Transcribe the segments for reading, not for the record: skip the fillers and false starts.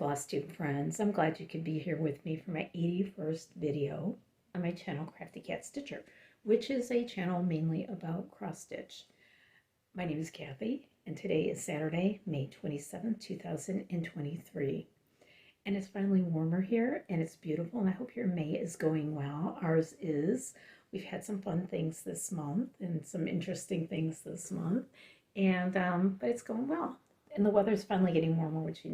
Flosstube friends. I'm glad you could be here with me for my 81st video on my channel, Crafty Cat Stitcher, which is a channel mainly about cross stitch. My name is Kathy, and today is Saturday, May 27, 2023. And it's finally warmer here, and it's beautiful, and I hope your May is going well. Ours is. We've had some fun things this month, and some interesting things this month, and but it's going well. And the weather's finally getting warmer, which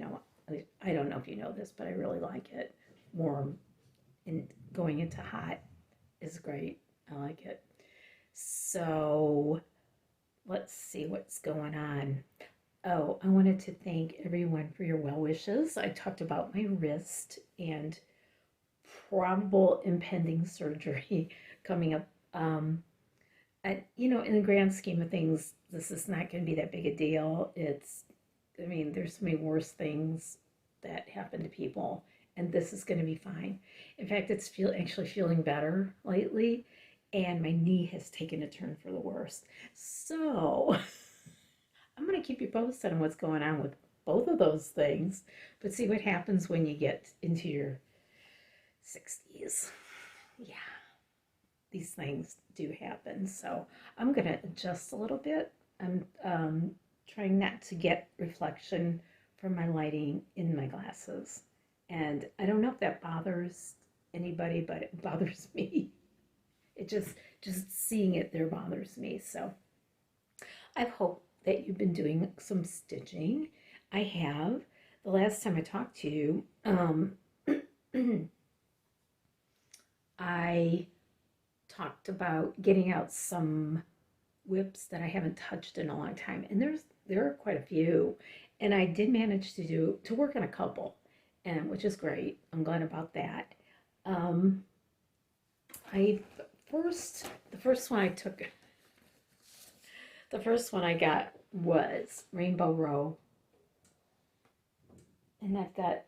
I don't know if you know this, but I really like it. Warm and going into hot is great. I like it. So let's see what's going on. Oh, I wanted to thank everyone for your well wishes. I talked about my wrist and probable impending surgery coming up. In the grand scheme of things, this is not going to be that big a deal. There's so many worse things that happen to people, and this is going to be fine. In fact, it's actually feeling better lately, and my knee has taken a turn for the worse. So I'm going to keep you posted on what's going on with both of those things, but see what happens when you get into your 60s. Yeah, these things do happen. So I'm going to adjust a little bit. I'm trying not to get reflection from my lighting in my glasses. And I don't know if that bothers anybody, but it bothers me. It just seeing it there bothers me. So I hope that you've been doing some stitching. I have. The last time I talked to you, I talked about getting out some whips that I haven't touched in a long time, and there are quite a few, and I did manage to work on a couple, and which is great. I'm glad about that. The first one I got was Rainbow Row, and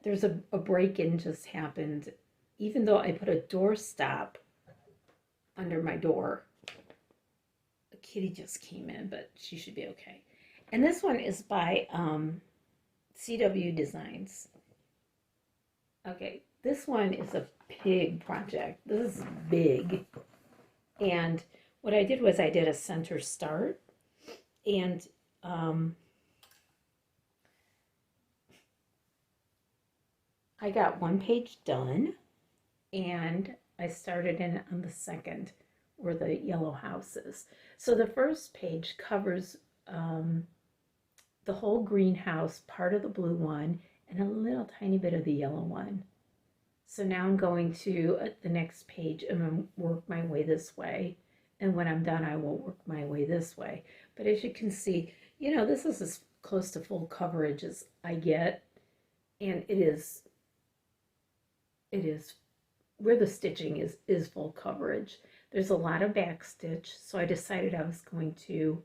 there's a break-in just happened, even though I put a doorstop under my door. A kitty just came in, but she should be okay. And this one is by CW Designs. Okay, this one is a big project. This is big. And what I did was I did a center start, and I got one page done, and I started in on the second, where the yellow house is. So the first page covers the whole greenhouse, part of the blue one, and a little tiny bit of the yellow one. So now I'm going to the next page and I'm work my way this way. And when I'm done, I will work my way this way. But as you can see, this is as close to full coverage as I get. And it is where the stitching is full coverage. There's a lot of back stitch, so I decided I was going to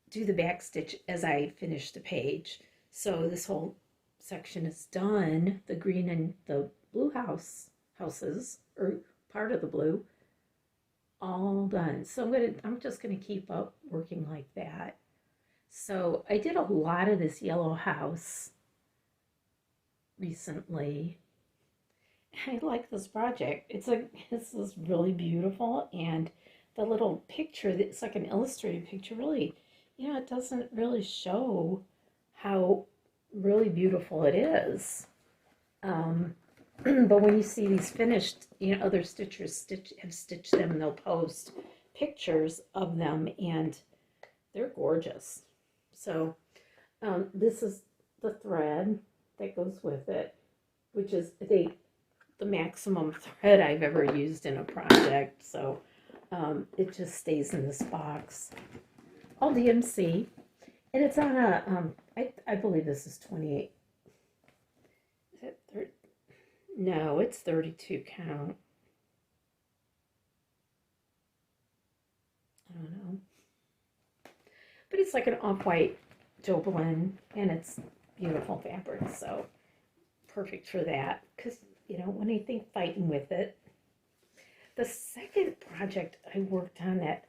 do the back stitch as I finish the page. So this whole section is done. The green and the blue houses, or part of the blue, all done. So I'm just gonna keep up working like that. So I did a lot of this yellow house recently. I like this project. This is really beautiful, and the little picture, it's like an illustrated picture, really, it doesn't really show how really beautiful it is. But when you see these finished, other stitchers have stitched them, and they'll post pictures of them, and they're gorgeous. So this is the thread that goes with it, which is the maximum thread I've ever used in a project. So it just stays in this box. All DMC, and it's on a, I believe this is 28. Is it 30? No, it's 32 count. I don't know. But it's like an off-white Jobelan, and it's beautiful fabric, so perfect for that. Because, when I think fighting with it. The second project I worked on that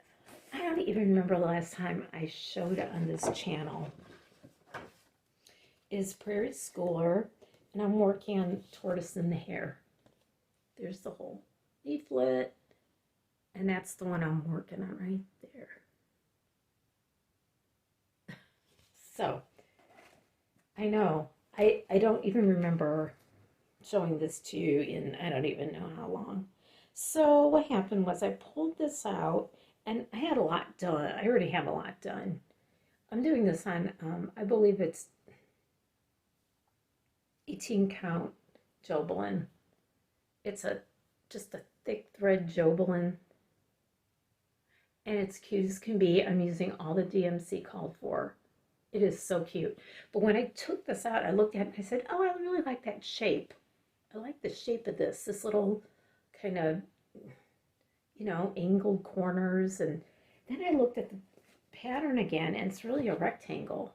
I don't even remember the last time I showed it on this channel is Prairie Schooler, and I'm working on tortoise in the hair. There's the whole leaflet, and that's the one I'm working on right there. So, I know, I don't even remember showing this to you in I don't even know how long. So what happened was I pulled this out, and I had a lot done. I already have a lot done. I'm doing this on, I believe it's 18 count Jobelin. It's just a thick thread Jobelin, and it's cute as can be. I'm using all the DMC called for. It is so cute. But when I took this out, I looked at it and I said, oh, I really like that shape. I like the shape of this little kind of, angled corners. And then I looked at the pattern again, and it's really a rectangle.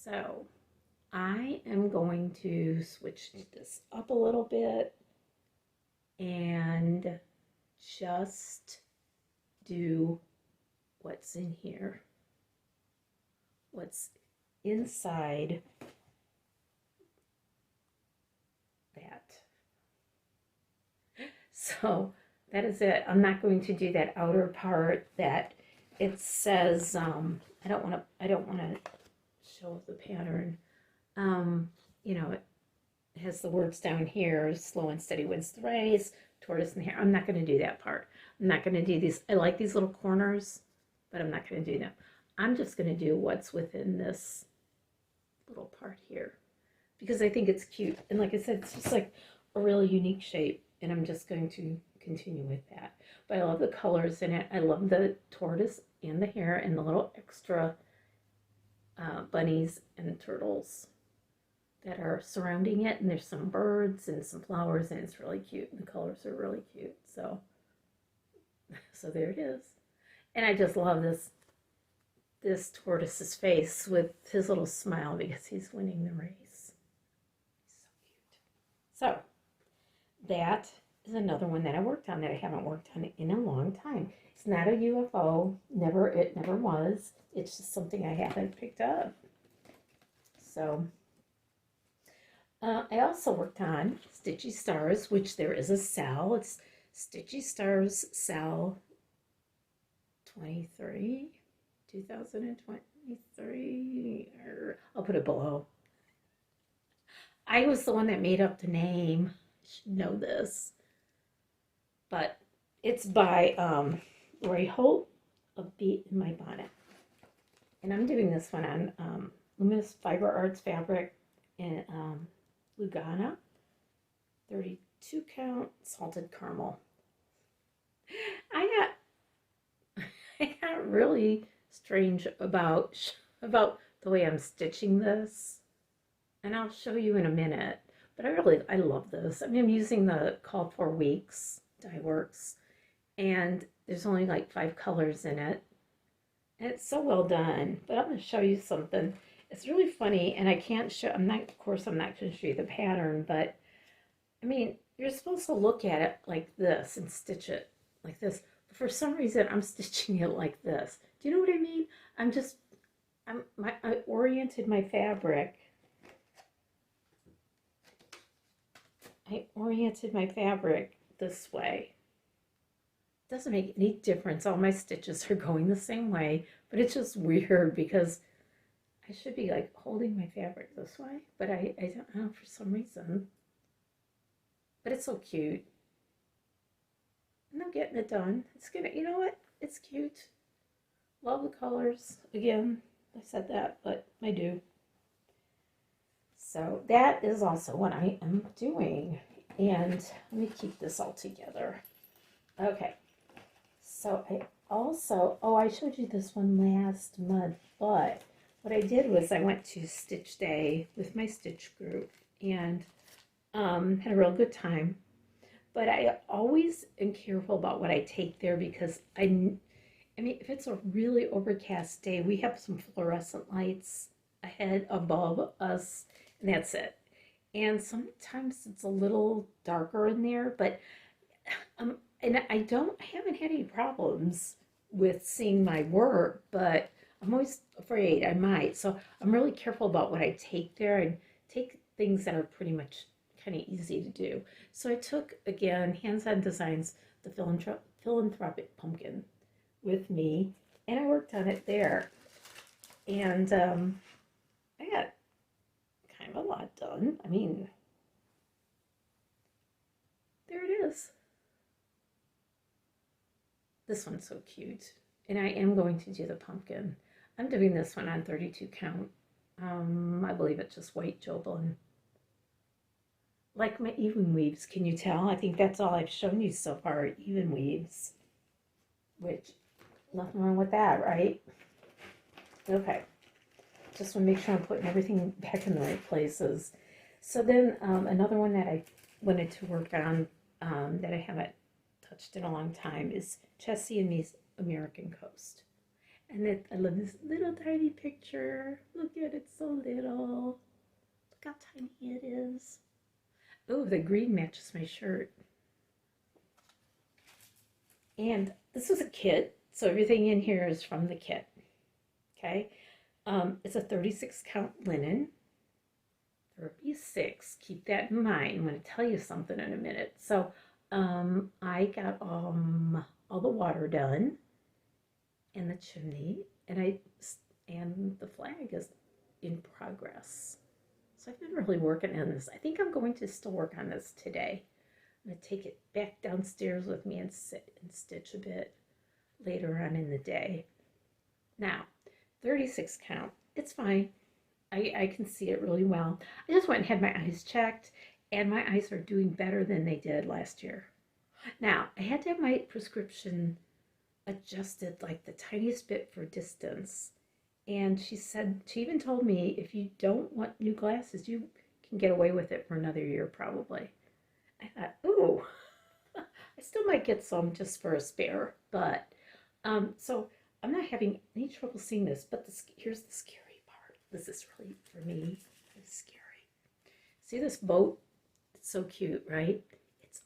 So I am going to switch this up a little bit and just do what's in here, what's inside that. So that is it. I'm not going to do that outer part that it says, I don't want to show the pattern. It has the words down here, slow and steady wins the race, tortoise in the hair. I'm not going to do that part. I'm not going to do these. I like these little corners, but I'm not going to do them. I'm just going to do what's within this little part here because I think it's cute. And like I said, it's just like a really unique shape, and I'm just going to continue with that. But I love the colors in it. I love the tortoise and the hair and the little extra bunnies and turtles that are surrounding it, and there's some birds and some flowers, and it's really cute, and the colors are really cute. So there it is. And I just love this tortoise's face with his little smile because he's winning the race. He's so cute. So that is another one that I worked on that I haven't worked on in a long time. It's not a UFO. It never was. It's just something I haven't picked up. So I also worked on Stitchy Stars, which there is a sale. It's Stitchy Stars sale 2023, or I'll put it below. I was the one that made up the name. I should know this. But it's by Lori Holt of Beat in My Bonnet. And I'm doing this one on Luminous Fiber Arts fabric in Lugana, 32 count salted caramel. I got really strange about the way I'm stitching this, and I'll show you in a minute. But I love this. I mean, I'm using the Called For Weeks Dye Works, and there's only like 5 colors in it, and it's so well done. But I'm going to show you something. It's really funny, and I can't show. I'm not going to show you the pattern, but I mean, you're supposed to look at it like this and stitch it like this. But for some reason, I'm stitching it like this. Do you know what I mean? I oriented my fabric. I oriented my fabric this way. It doesn't make any difference. All my stitches are going the same way, but it's just weird because I should be like holding my fabric this way, but I don't know for some reason. But it's so cute. And I'm getting it done. It's gonna, you know what? It's cute. Love the colors. Again, I said that, but I do. So that is also what I am doing. And let me keep this all together. Okay. So I also, I showed you this one last month, but what I did was I went to Stitch Day with my stitch group and had a real good time. But I always am careful about what I take there because I mean, if it's a really overcast day, we have some fluorescent lights ahead above us, and that's it. And sometimes it's a little darker in there, but and I haven't had any problems with seeing my work, but I'm always afraid I might. So I'm really careful about what I take there and take things that are pretty much kind of easy to do. So I took, again, Hands-On Designs, the philanthropic pumpkin with me, and I worked on it there. And I got kind of a lot done. I mean, there it is. This one's so cute. And I am going to do the pumpkin. I'm doing this one on 32 count. I believe it's just white Joblin. Like my even weaves, can you tell? I think that's all I've shown you so far, even weaves. Which, nothing wrong with that, right? Okay. Just want to make sure I'm putting everything back in the right places. So then another one that I wanted to work on that I haven't touched in a long time is Chessie and Me's American Coast. And I love this little tiny picture. Look at it, so little. Look how tiny it is. Oh, the green matches my shirt. And this was a kit, so everything in here is from the kit. Okay, it's a 36 count linen. 36, keep that in mind. I'm going to tell you something in a minute. So I got all the water done and the chimney, and the flag is in progress. So I've been really working on this. I think I'm going to still work on this today. I'm going to take it back downstairs with me and sit and stitch a bit later on in the day. Now, 36 count, it's fine. I can see it really well. I just went and had my eyes checked, and my eyes are doing better than they did last year. Now, I had to have my prescription adjusted like the tiniest bit for distance. And she even told me, if you don't want new glasses, you can get away with it for another year probably. I thought, ooh, I still might get some just for a spare. But, so I'm not having any trouble seeing this, but here's the scary part. This is really, for me, really scary. See this boat? It's so cute, right? It's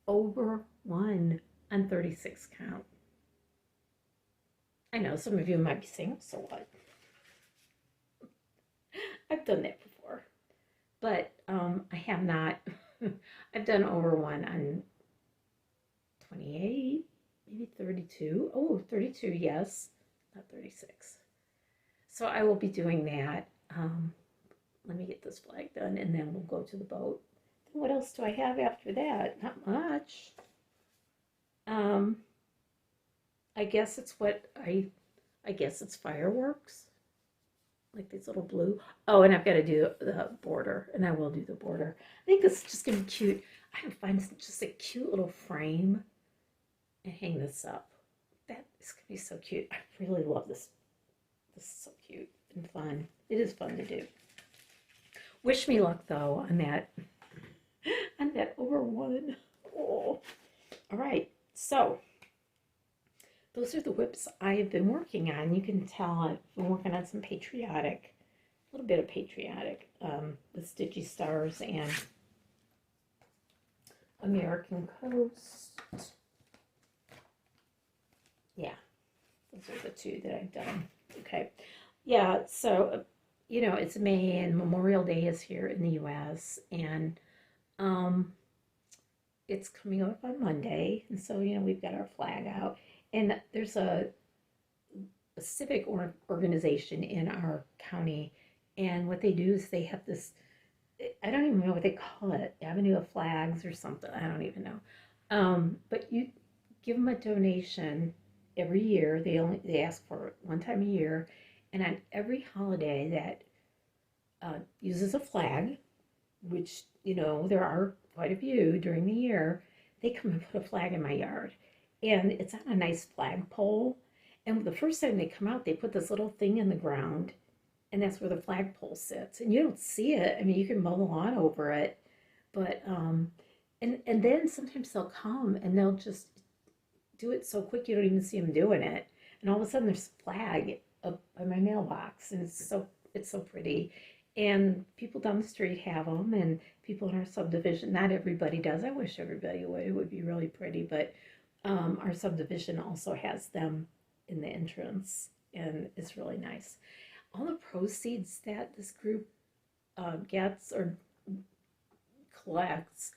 over one on 36 count. I know some of you might be saying, so what? I've done that before, but I have not. I've done over one on 28, maybe 32. Oh, 32, yes, not 36. So I will be doing that. Let me get this flag done, and then we'll go to the boat. Then what else do I have after that? Not much. I guess it's I guess it's fireworks, like these little blue. Oh, and I've got to do the border, and I will do the border. I think this is just gonna be cute. I have to find just a cute little frame and hang this up. That is gonna be so cute. I really love this. This is so cute and fun. It is fun to do. Wish me luck though on that over one. Oh. All right, so those are the whips I have been working on. You can tell I've been working on some patriotic, a little bit of patriotic with Stitchy Stars and American Coast. Yeah, those are the two that I've done. Okay, yeah, so, you know, it's May and Memorial Day is here in the U.S. and it's coming up on Monday. And so, you know, we've got our flag out. And there's a civic organization in our county, and what they do is they have this, I don't even know what they call it, Avenue of Flags or something, I don't even know. But you give them a donation every year. They ask for it one time a year, and on every holiday that uses a flag, which, you know, there are quite a few during the year, they come and put a flag in my yard. And it's on a nice flagpole. And the first time they come out, they put this little thing in the ground, and that's where the flagpole sits. And you don't see it. I mean, you can mow the lawn over it, but and then sometimes they'll come and they'll just do it so quick you don't even see them doing it. And all of a sudden, there's a flag up by my mailbox, and it's so pretty. And people down the street have them, and people in our subdivision. Not everybody does. I wish everybody would. It would be really pretty, but. Our subdivision also has them in the entrance, and it's really nice. all the proceeds that this group gets or collects,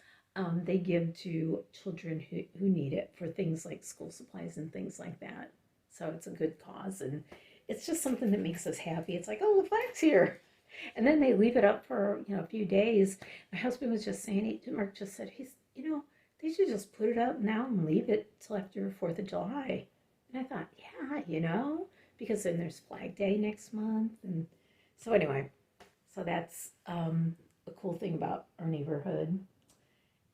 they give to children who need it for things like school supplies and things like that. So it's a good cause, and it's just something that makes us happy. It's like, oh, the flag's here. And then they leave it up for, a few days. My husband was just saying, Mark just said, they should just put it up now and leave it till after 4th of July. And I thought, yeah, because then there's Flag Day next month. And so anyway, so that's a cool thing about our neighborhood.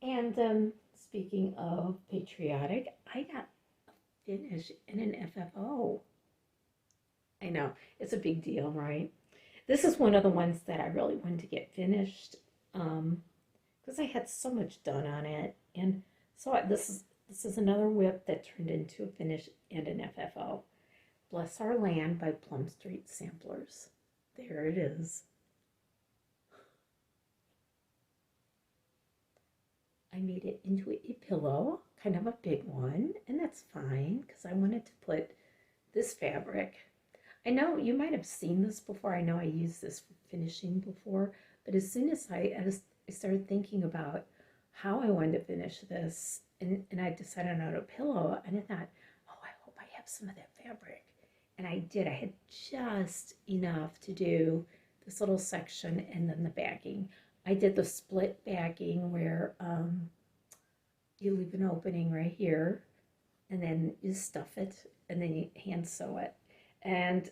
And speaking of patriotic, I got a finish in an FFO. I know, it's a big deal, right? This is one of the ones that I really wanted to get finished because I had so much done on it. And so this is another whip that turned into a finish and an FFO. Bless Our Land by Plum Street Samplers. There it is. I made it into a pillow, kind of a big one, and that's fine because I wanted to put this fabric. I know you might have seen this before. I know I used this for finishing before, but as soon as I started thinking about how I wanted to finish this, and I decided on a pillow, and I thought, oh, I hope I have some of that fabric. And I did. I had just enough to do this little section and then the backing. I did the split backing where you leave an opening right here, and then you stuff it, and then you hand sew it. And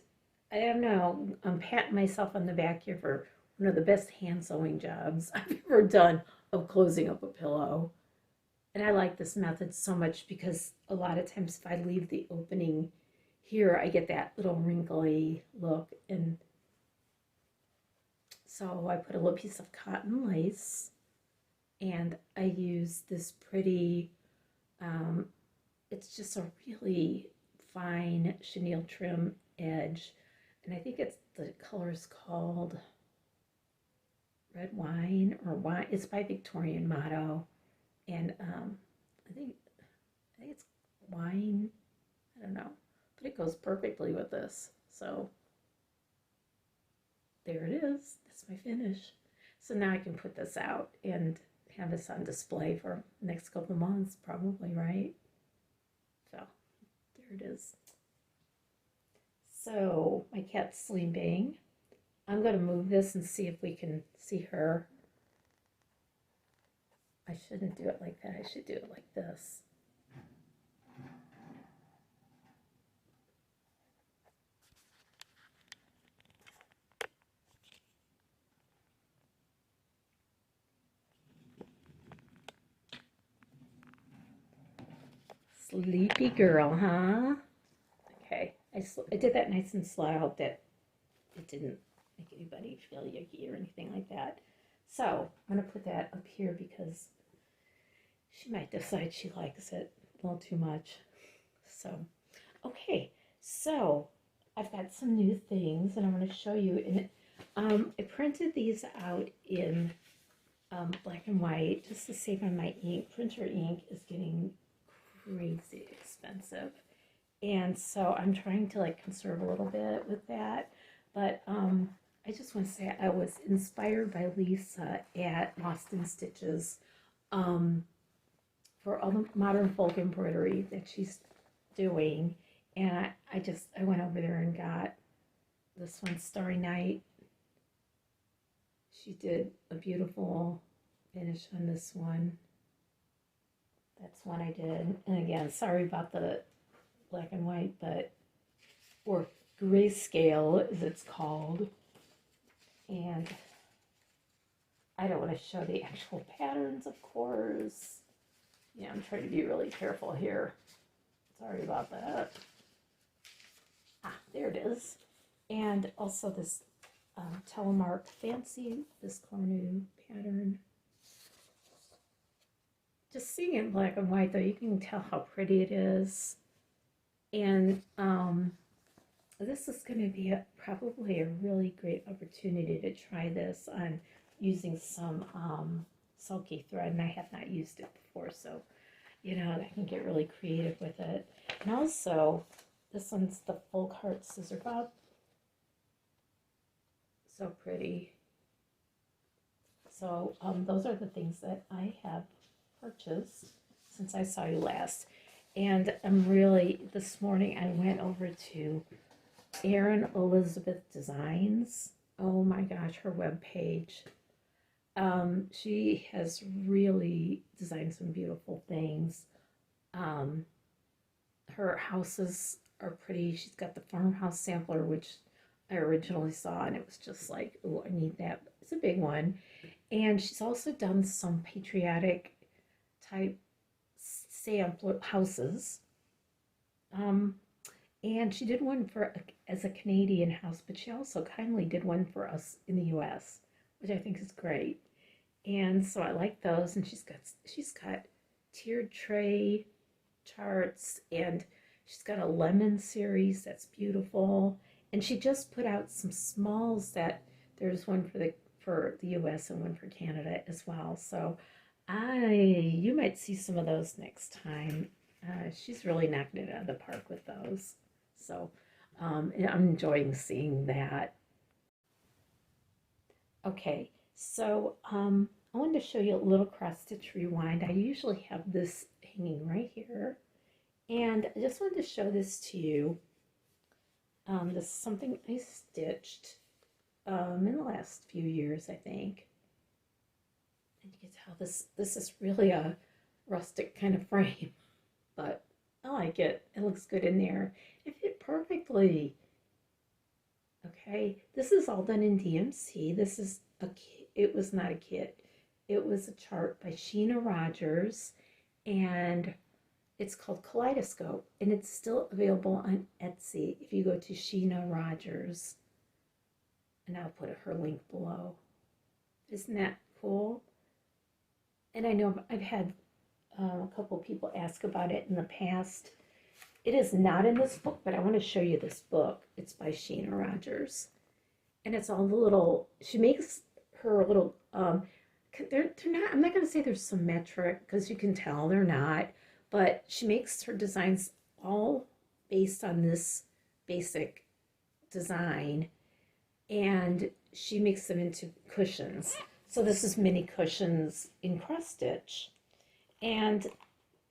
I don't know, I'm patting myself on the back here for one of the best hand sewing jobs I've ever done of closing up a pillow. And I like this method so much because a lot of times if I leave the opening here, I get that little wrinkly look. And so I put a little piece of cotton lace, and I use this pretty, it's just a really fine chenille trim edge, and I think the color's called Red Wine or Wine. It's by Victorian Motto, and I think it's wine. I don't know, but it goes perfectly with this. So there it is. That's my finish. So now I can put this out and have this on display for the next couple months, probably, right? So there it is. So my cat's sleeping. I'm going to move this and see if we can see her. I shouldn't do it like that. I should do it like this. Sleepy girl, huh? Okay, I did that nice and slow. I hope that it didn't make anybody feel yucky or anything like that. So I'm going to put that up here because she might decide she likes it a little too much. So, okay, so I've got some new things and I'm going to show you. And I printed these out in black and white just to save on my ink. Printer ink is getting crazy expensive, and so I'm trying to like conserve a little bit with that. But I just want to say I was inspired by Lisa at Lost in Stitches for all the modern folk embroidery that she's doing, and I went over there and got this one, Starry Night. She did a beautiful finish on this one. That's one I did. And again, sorry about the black and white, or grayscale as it's called. And I don't want to show the actual patterns, of course. Yeah, I'm trying to be really careful here. Sorry about that. There it is. And also this Telemark Fancy, this Cornu pattern. Just seeing it in black and white, though, you can tell how pretty it is. And this is going to be probably a really great opportunity to try this on using some sulky thread, and I have not used it before, so, I can get really creative with it. And also, this one's the Folk Heart Scissor Bob. So pretty. So those are the things that I have purchased since I saw you last. And I'm really, this morning I went over to Erin Elizabeth Designs. Oh my gosh, her webpage. She has really designed some beautiful things. Um, her houses are pretty. She's got the farmhouse sampler, which I originally saw, and it was just like, oh, I need that. It's a big one. And she's also done some patriotic type sampler houses. Um, and she did one for as a Canadian house, but she also kindly did one for us in the U.S., which I think is great. And so I like those. And she's got tiered tray charts, and she's got a lemon series that's beautiful. And she just put out some smalls that there's one for the US and one for Canada as well. So you might see some of those next time. She's really knocked it out of the park with those. So I'm enjoying seeing that. Okay, so I wanted to show you a little cross stitch rewind. I usually have this hanging right here, and I just wanted to show this to you. This is something I stitched in the last few years, I think. And you can tell this is really a rustic kind of frame, but I like it. It looks good in there. It fit perfectly. Okay, this is all done in DMC. This is it was not a kit. It was a chart by Sheena Rogers, and it's called Kaleidoscope, and it's still available on Etsy if you go to Sheena Rogers. And I'll put her link below. Isn't that cool? And I know I've had a couple people ask about it in the past. It is not in this book, but I want to show you this book. It's by Sheena Rogers. And it's all the little, she makes her little, they're not, I'm not going to say they're symmetric because you can tell they're not, but she makes her designs all based on this basic design, and she makes them into cushions. So this is mini cushions in cross stitch, and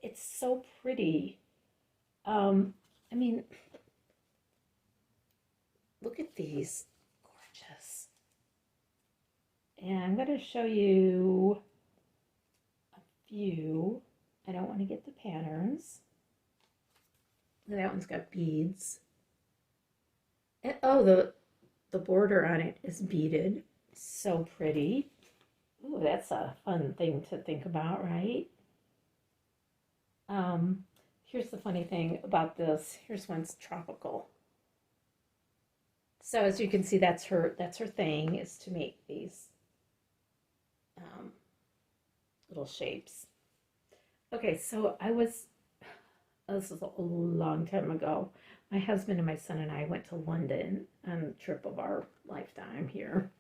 it's so pretty. I mean, look at these, gorgeous. And I'm going to show you a few. I don't want to get the patterns. That one's got beads. And oh, the border on it is beaded. So pretty. Ooh, that's a fun thing to think about, right? Here's the funny thing about this. Here's one's tropical. So as you can see, that's her thing, is to make these little shapes. Okay, so this is a long time ago. My husband and my son and I went to London on the trip of our lifetime here.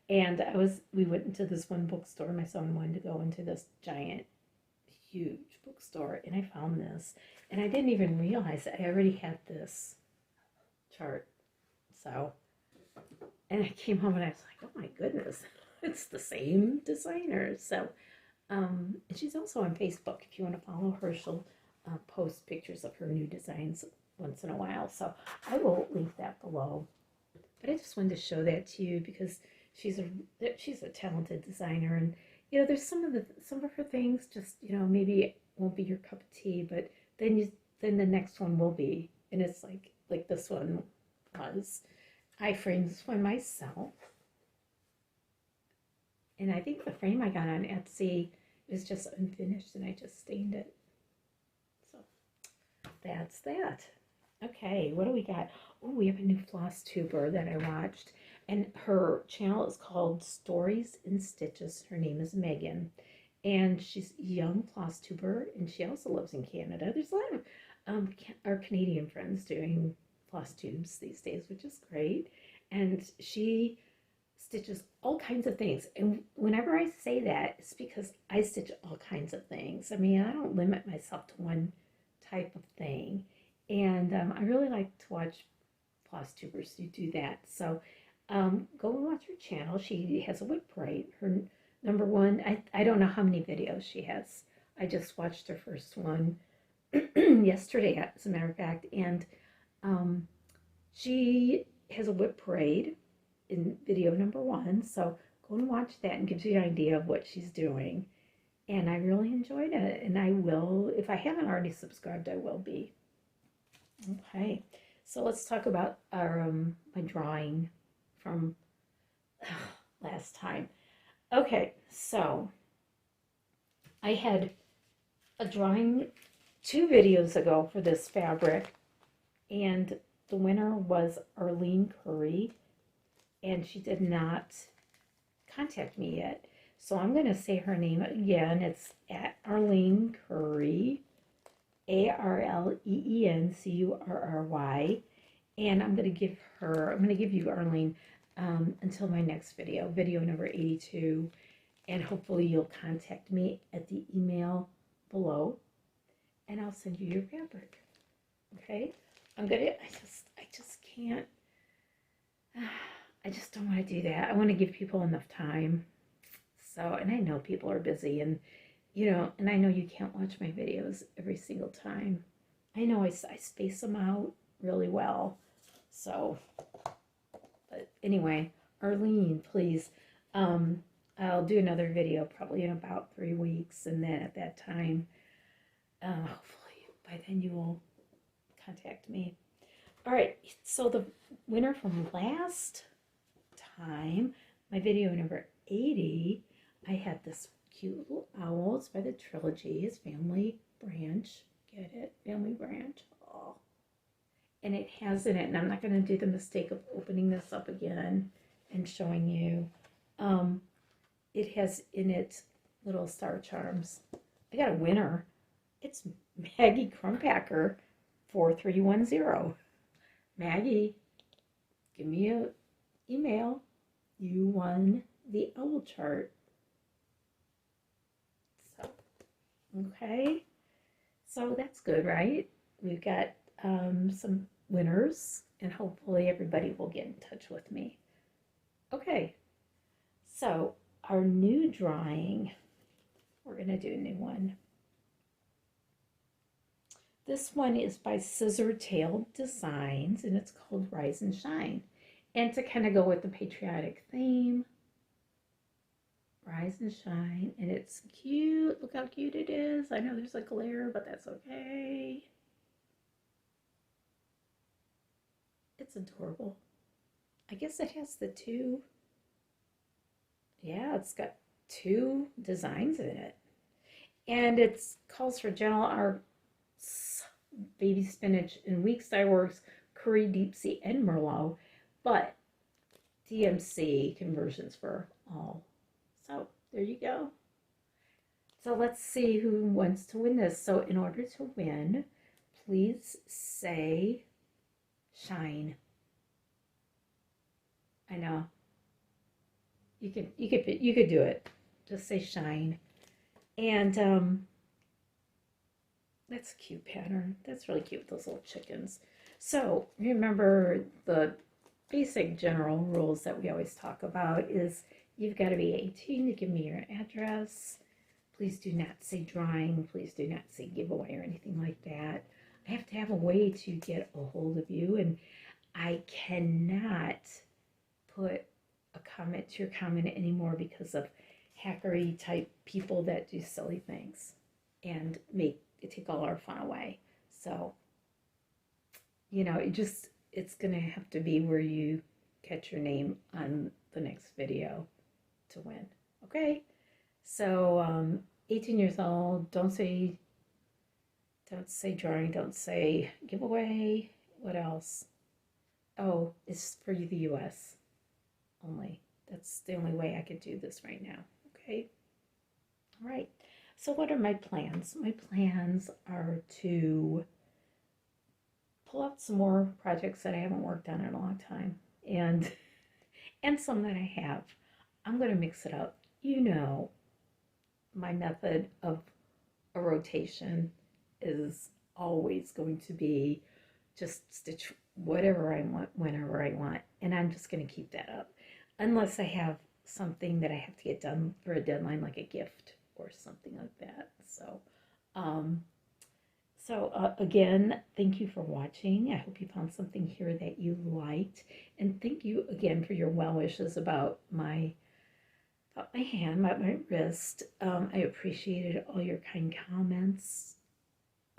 And we went into this one bookstore. My son wanted to go into this giant, huge bookstore, and I found this. And I didn't even realize that I already had this chart. So, and I came home and I was like, oh my goodness, it's the same designer. So, and she's also on Facebook. If you want to follow her, she'll post pictures of her new designs once in a while. So I will link that below. But I just wanted to show that to you because she's a talented designer, and you know, there's some of her things just, you know, maybe it won't be your cup of tea, but then the next one will be, and it's like this one was. I framed this one myself, and I think the frame I got on Etsy is just unfinished, and I just stained it. So that's that. Okay, what do we got? Oh, we have a new Flosstuber that I watched, and her channel is called Stories in Stitches. Her name is Megan, and she's a young Flosstuber, and she also lives in Canada. There's a lot of our Canadian friends doing Flosstubes these days, which is great, and she stitches all kinds of things. And whenever I say that, it's because I stitch all kinds of things. I mean, I don't limit myself to one type of thing. And I really like to watch Flosstubers who do that. So Go and watch her channel. She has a whip braid. Her number one, I don't know how many videos she has. I just watched her first one yesterday, as a matter of fact, and um, she has a whip braid in video number one. So go and watch that and gives you an idea of what she's doing. And I really enjoyed it, and I will, if I haven't already subscribed, I will be. Okay, so let's talk about our my drawing from last time. Okay, so I had a drawing 2 videos ago for this fabric, and the winner was Arlene Curry, and she did not contact me yet. So I'm going to say her name again. It's at Arlene Curry, ARLEENCURRY, and I'm going to give you Arlene until my next video number 82, and hopefully you'll contact me at the email below, and I'll send you your fabric. Okay, I just can't. I just don't want to do that. I want to give people enough time. So, and I know people are busy, and and I know you can't watch my videos every single time. I know I space them out really well. So, but anyway, Arlene, please, I'll do another video probably in about 3 weeks, and then at that time, hopefully by then you will contact me. All right, so the winner from last time, my video number 80, I had this cute little owl. It's by the Trilogy. It's Family Branch. Get it? Family Branch. Oh. And it has in it, and I'm not going to do the mistake of opening this up again and showing you. It has in it little star charms. I got a winner. It's Maggie Crumpacker 4310. Maggie, give me an email. You won the owl chart. So, okay. So that's good, right? We've got some winners, and hopefully everybody will get in touch with me. Okay. So our new drawing, we're going to do a new one. This one is by Scissor Tail Designs, and it's called Rise and Shine. And to kind of go with the patriotic theme, Rise and Shine, and it's cute. Look how cute it is. I know there's a glare, but that's okay. It's adorable. I guess it has the two. Yeah, it's got 2 designs in it. And it calls for gentle arts, baby spinach, and weak styleworks, curry, deep sea, and merlot, but DMC conversions for all. So there you go. So let's see who wants to win this. So in order to win, please say shine. I know. You could do it. Just say shine. And that's a cute pattern. That's really cute with those little chickens. So remember the basic general rules that we always talk about is you've got to be 18 to give me your address. Please do not say drawing. Please do not say giveaway or anything like that. I have to have a way to get a hold of you, and I cannot put a comment to your comment anymore because of hackery type people that do silly things and take all our fun away. So, it's going to have to be where you catch your name on the next video to win. Okay? So, 18 years old, don't say drawing, don't say giveaway. What else? Oh, it's for the US only. That's the only way I could do this right now. Okay? All right. So what are my plans? My plans are to pull out some more projects that I haven't worked on in a long time, and some that I have. I'm going to mix it up. My method of a rotation is always going to be just stitch whatever I want, whenever I want. And I'm just going to keep that up. Unless I have something that I have to get done for a deadline, like a gift or something like that. Um, again, thank you for watching. I hope you found something here that you liked. And thank you again for your well wishes about my hand, about my wrist. I appreciated all your kind comments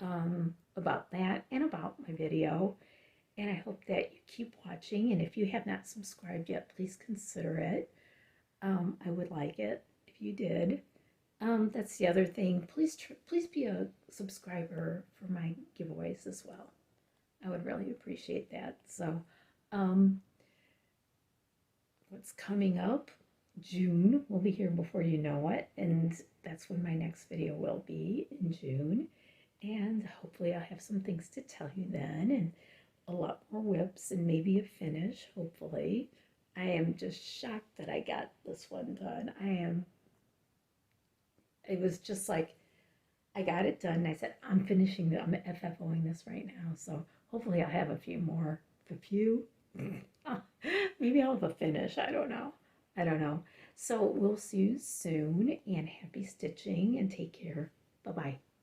about that and about my video. And I hope that you keep watching. And if you have not subscribed yet, please consider it. I would like it if you did. That's the other thing. Please be a subscriber for my giveaways as well. I would really appreciate that. So, what's coming up? June will be here before you know it, and that's when my next video will be in June. And hopefully I'll have some things to tell you then, and a lot more whips, and maybe a finish, hopefully. I am just shocked that I got this one done. It was just like, I got it done, and I said, I'm finishing I'm FFOing this right now, so hopefully I'll have a few more. Maybe I'll have a finish, I don't know. So we'll see you soon, and happy stitching, and take care. Bye-bye.